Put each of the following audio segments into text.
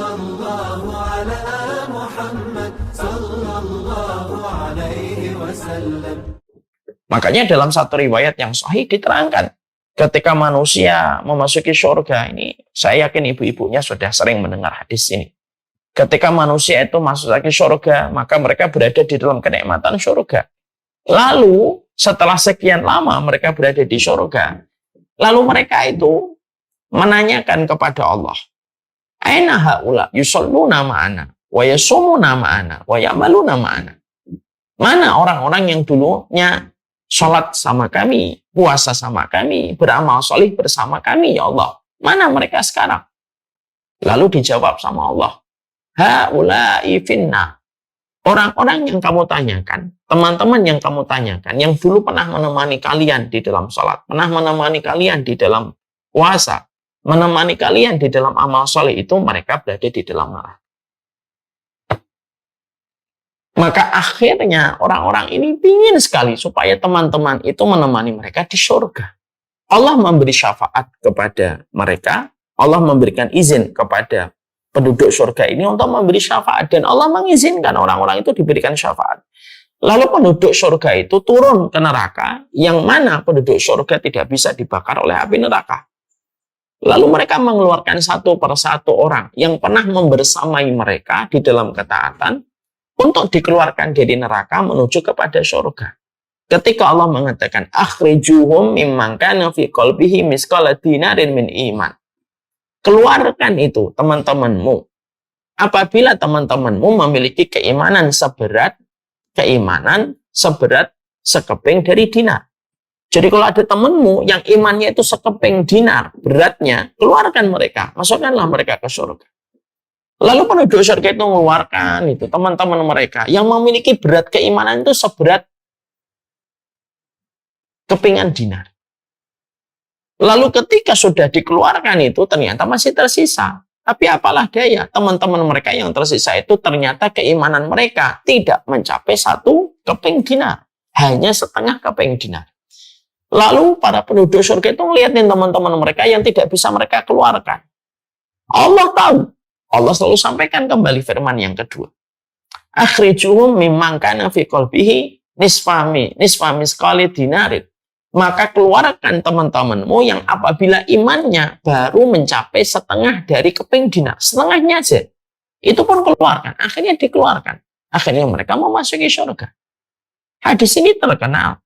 Sallallahu ala Muhammad sallallahu alaihi wasallam. Makanya dalam satu riwayat yang sahih diterangkan, ketika manusia memasuki surga ini, saya yakin ibu-ibunya sudah sering mendengar hadis ini. Ketika manusia itu masuk ke surga, maka mereka berada di dalam kenikmatan surga. Lalu setelah sekian lama mereka berada di surga, lalu mereka itu menanyakan kepada Allah, aina haula yusalluna ma'ana wa yasumuna ma'ana wa ya'maluna ma'ana. Mana orang-orang yang dulunya sholat sama kami, puasa sama kami, beramal solih bersama kami, ya Allah. Mana mereka sekarang? Lalu dijawab sama Allah, haula'i finna. Orang-orang yang kamu tanyakan, teman-teman yang kamu tanyakan, yang dulu pernah menemani kalian di dalam sholat, pernah menemani kalian di dalam puasa, menemani kalian di dalam amal soleh, itu mereka berada di dalam neraka. Maka akhirnya orang-orang ini ingin sekali supaya teman-teman itu menemani mereka di surga. Allah memberi syafaat kepada mereka, Allah memberikan izin kepada penduduk surga ini untuk memberi syafaat, dan Allah mengizinkan orang-orang itu diberikan syafaat. Lalu penduduk surga itu turun ke neraka, yang mana penduduk surga tidak bisa dibakar oleh api neraka. Lalu mereka mengeluarkan satu persatu orang yang pernah membersamai mereka di dalam ketaatan untuk dikeluarkan dari neraka menuju kepada surga. Ketika Allah mengatakan, akhrijuhum mimman kana fi qalbihi misqala dinarin min iman. Keluarkan itu teman-temanmu. Apabila teman-temanmu memiliki keimanan seberat sekeping dari dinar. Jadi kalau ada temanmu yang imannya itu sekeping dinar beratnya, keluarkan mereka, masukkanlah mereka ke surga. Lalu penduduk surga itu mengeluarkan itu teman-teman mereka yang memiliki berat keimanan itu seberat kepingan dinar. Lalu ketika sudah dikeluarkan itu ternyata masih tersisa. Tapi apalah daya, teman-teman mereka yang tersisa itu ternyata keimanan mereka tidak mencapai 1 keping dinar. Hanya setengah keping dinar. Lalu para penduduk surga itu ngeliatin teman-teman mereka yang tidak bisa mereka keluarkan. Allah tahu. Allah selalu sampaikan kembali firman yang kedua. Akhrijuhum mimman kana fi qalbihi nisfa misqali dinarin. Maka keluarkan teman-temanmu yang apabila imannya baru mencapai setengah dari keping dinar. Setengahnya aja. Itu pun keluarkan. Akhirnya dikeluarkan. Akhirnya mereka memasuki surga. Hadis ini terkenal.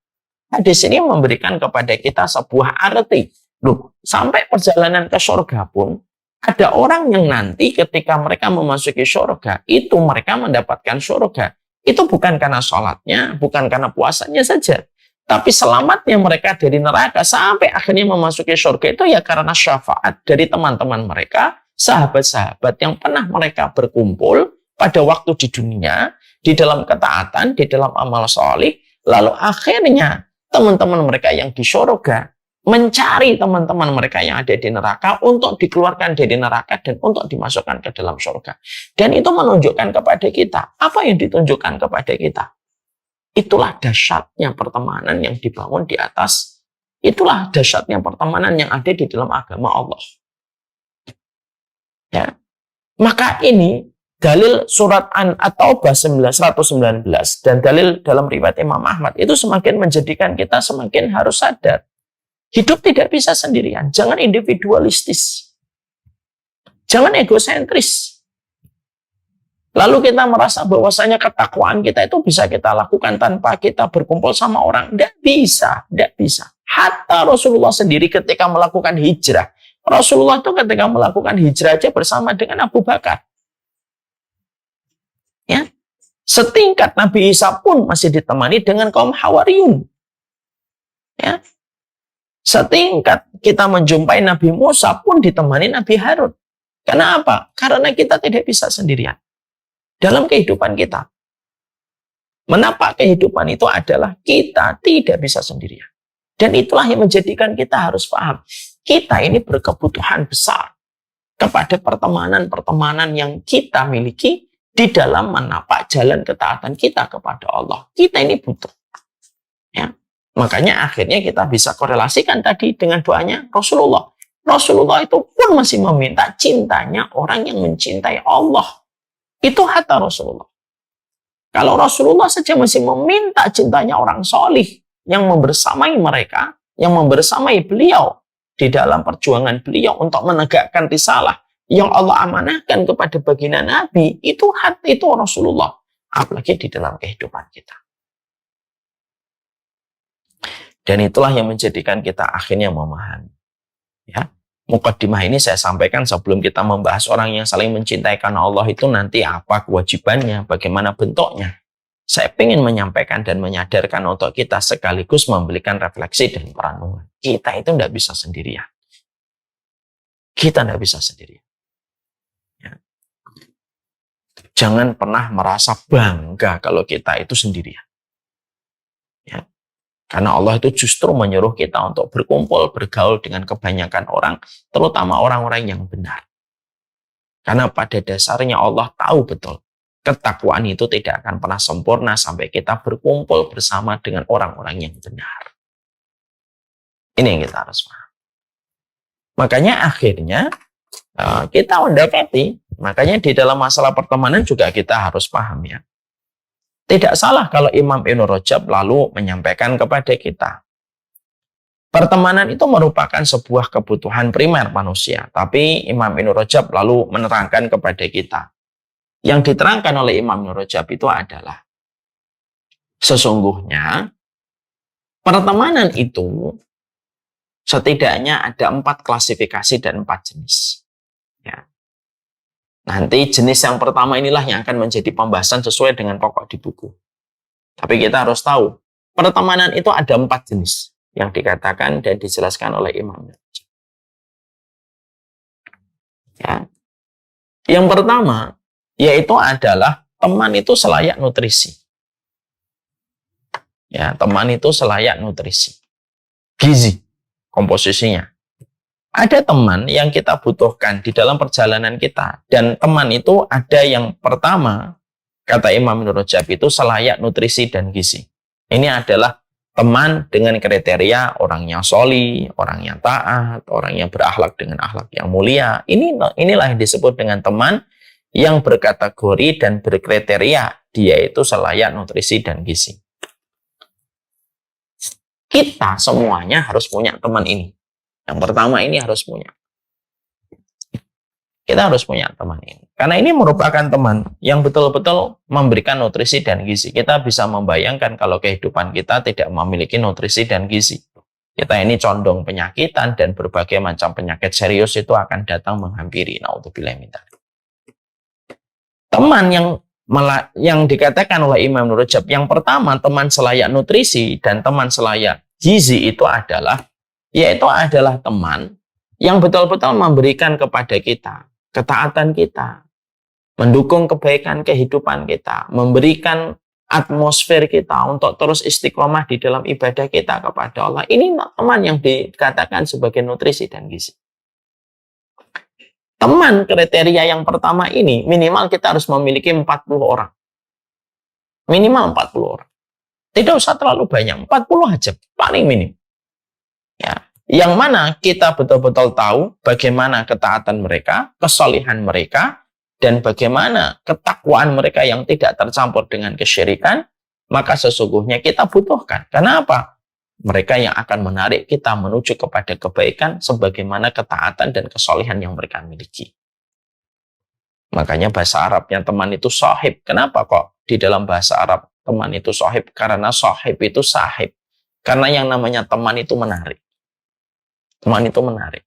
Hadis ini memberikan kepada kita sebuah arti. Loh, sampai perjalanan ke surga pun, ada orang yang nanti ketika mereka memasuki surga, itu mereka mendapatkan surga. Itu bukan karena sholatnya, bukan karena puasanya saja. Tapi selamatnya mereka dari neraka sampai akhirnya memasuki surga itu ya karena syafaat dari teman-teman mereka, sahabat-sahabat yang pernah mereka berkumpul pada waktu di dunia, di dalam ketaatan, di dalam amal soleh. Lalu akhirnya teman-teman mereka yang di surga mencari teman-teman mereka yang ada di neraka untuk dikeluarkan dari neraka dan untuk dimasukkan ke dalam surga. Dan itu menunjukkan kepada kita, apa yang ditunjukkan kepada kita? Itulah dahsyatnya pertemanan yang dibangun di atas. Itulah dahsyatnya pertemanan yang ada di dalam agama Allah. Ya. Maka ini dalil surat At-Taubah 119 dan dalil dalam riwayat Imam Ahmad itu semakin menjadikan kita semakin harus sadar. Hidup tidak bisa sendirian. Jangan individualistis. Jangan egosentris. Lalu kita merasa bahwasanya ketakwaan kita itu bisa kita lakukan tanpa kita berkumpul sama orang. Tidak bisa. Tidak bisa. Hatta Rasulullah sendiri ketika melakukan hijrah. Rasulullah itu ketika melakukan hijrah aja bersama dengan Abu Bakar. Ya. Setingkat Nabi Isa pun masih ditemani dengan kaum Hawariyun. Ya. Setingkat kita menjumpai Nabi Musa pun ditemani Nabi Harun. Kenapa? Karena kita tidak bisa sendirian. Dalam kehidupan kita. Menapak kehidupan itu adalah kita tidak bisa sendirian. Dan itulah yang menjadikan kita harus paham. Kita ini berkebutuhan besar kepada pertemanan-pertemanan yang kita miliki di dalam menapak jalan ketaatan kita kepada Allah. Kita ini butuh. Ya. Makanya akhirnya kita bisa korelasikan tadi dengan doanya Rasulullah. Rasulullah itu pun masih meminta cintanya orang yang mencintai Allah. Itu hatta Rasulullah. Kalau Rasulullah saja masih meminta cintanya orang solih yang membersamai mereka, yang membersamai beliau di dalam perjuangan beliau untuk menegakkan risalah yang Allah amanahkan kepada baginda Nabi, itu hati itu Rasulullah. Apalagi di dalam kehidupan kita. Dan itulah yang menjadikan kita akhirnya memahami. Ya, mukaddimah ini saya sampaikan sebelum kita membahas orang yang saling mencintai karena Allah itu nanti apa kewajibannya, bagaimana bentuknya. Saya ingin menyampaikan dan menyadarkan untuk kita sekaligus memberikan refleksi dan perenungan. Kita itu tidak bisa sendirian. Kita tidak bisa sendirian. Ya. Jangan pernah merasa bangga kalau kita itu sendirian. Ya. Karena Allah itu justru menyuruh kita untuk berkumpul, bergaul dengan kebanyakan orang, terutama orang-orang yang benar. Karena pada dasarnya Allah tahu betul, ketakwaan itu tidak akan pernah sempurna sampai kita berkumpul bersama dengan orang-orang yang benar. Ini yang kita harus paham. Makanya akhirnya kita mendapati, makanya di dalam masalah pertemanan juga kita harus paham ya. Tidak salah kalau Imam Ibnu Rajab lalu menyampaikan kepada kita, pertemanan itu merupakan sebuah kebutuhan primer manusia. Tapi Imam Ibnu Rajab lalu menerangkan kepada kita, yang diterangkan oleh Imam Ibnu Rajab itu adalah sesungguhnya pertemanan itu setidaknya ada 4 klasifikasi dan 4 jenis. Ya. Nanti jenis yang pertama inilah yang akan menjadi pembahasan sesuai dengan pokok di buku. Tapi kita harus tahu, pertemanan itu ada 4 jenis yang dikatakan dan dijelaskan oleh Imam Ibnu Rajab. Ya. Yang pertama, yaitu adalah teman itu selayak nutrisi. Ya, teman itu selayak nutrisi. Gizi, komposisinya. Ada teman yang kita butuhkan di dalam perjalanan kita. Dan teman itu ada yang pertama, kata Imam Ibnu Rajab itu selayak nutrisi dan gizi. Ini adalah teman dengan kriteria orangnya sholih, orangnya taat, orang yang berakhlak dengan akhlak yang mulia. Inilah yang disebut dengan teman yang berkategori dan berkriteria dia itu selayak nutrisi dan gizi. Kita semuanya harus punya teman ini. Yang pertama ini harus punya. Kita harus punya teman ini. Karena ini merupakan teman yang betul-betul memberikan nutrisi dan gizi. Kita bisa membayangkan kalau kehidupan kita tidak memiliki nutrisi dan gizi. Kita ini condong penyakitan dan berbagai macam penyakit serius itu akan datang menghampiri. Naudzubillah min dzalik. Teman yang dikatakan oleh Imam Ibnu Rajab, yang pertama teman selayak nutrisi dan teman selayak gizi itu adalah, yaitu adalah teman yang betul-betul memberikan kepada kita ketaatan kita, mendukung kebaikan kehidupan kita, memberikan atmosfer kita untuk terus istiqomah di dalam ibadah kita kepada Allah. Ini teman yang dikatakan sebagai nutrisi dan gizi. Teman kriteria yang pertama ini, minimal kita harus memiliki 40 orang. Minimal 40 orang. Tidak usah terlalu banyak, 40 aja, paling minim. Ya. Yang mana kita betul-betul tahu bagaimana ketaatan mereka, kesolihan mereka, dan bagaimana ketakwaan mereka yang tidak tercampur dengan kesyirikan, maka sesungguhnya kita butuhkan. Kenapa? Mereka yang akan menarik kita menuju kepada kebaikan sebagaimana ketaatan dan kesolihan yang mereka miliki. Makanya bahasa Arabnya teman itu sahib. Kenapa kok di dalam bahasa Arab teman itu sahib? Karena sahib itu sahib. Karena yang namanya teman itu menarik. Teman itu menarik.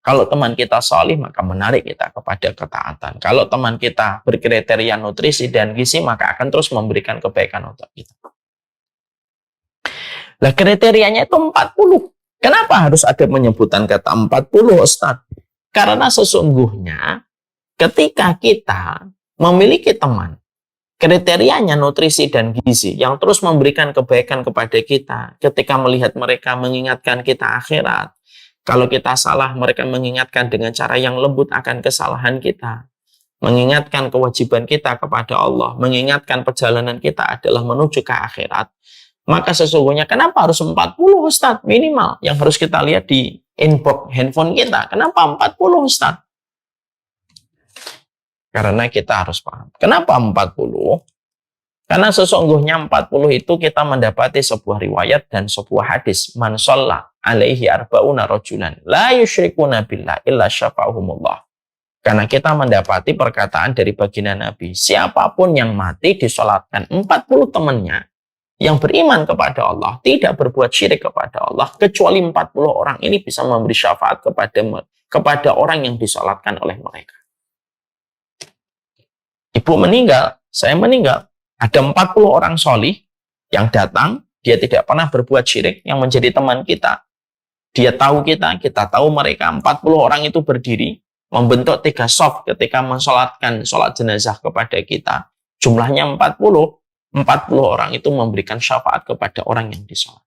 Kalau teman kita solih, maka menarik kita kepada ketaatan. Kalau teman kita berkriteria nutrisi dan gizi, maka akan terus memberikan kebaikan untuk kita. Lah kriterianya itu 40. Kenapa harus ada penyebutan kata 40, Ustaz? Karena sesungguhnya ketika kita memiliki teman, kriterianya nutrisi dan gizi yang terus memberikan kebaikan kepada kita, ketika melihat mereka mengingatkan kita akhirat, kalau kita salah, mereka mengingatkan dengan cara yang lembut akan kesalahan kita, mengingatkan kewajiban kita kepada Allah, mengingatkan perjalanan kita adalah menuju ke akhirat. Maka sesungguhnya kenapa harus 40 Ustaz minimal? Yang harus kita lihat di inbox handphone kita. Kenapa 40, Ustaz? Karena kita harus paham. Kenapa 40? Karena sesungguhnya 40 itu kita mendapati sebuah riwayat dan sebuah hadis. Man shalla alaihi arba'una rajulan la yusyrikuna billah illa syafa'ahumullah. Karena kita mendapati perkataan dari baginda Nabi, siapapun yang mati disolatkan 40 temannya yang beriman kepada Allah, tidak berbuat syirik kepada Allah, kecuali 40 orang ini bisa memberi syafaat kepada orang yang disolatkan oleh mereka. Ibu meninggal, saya meninggal, ada 40 orang solih yang datang, dia tidak pernah berbuat syirik, yang menjadi teman kita. Dia tahu kita tahu mereka. 40 orang itu berdiri, membentuk 3 shaf ketika mensolatkan sholat jenazah kepada kita. Jumlahnya 40 orang itu memberikan syafaat kepada orang yang disolat.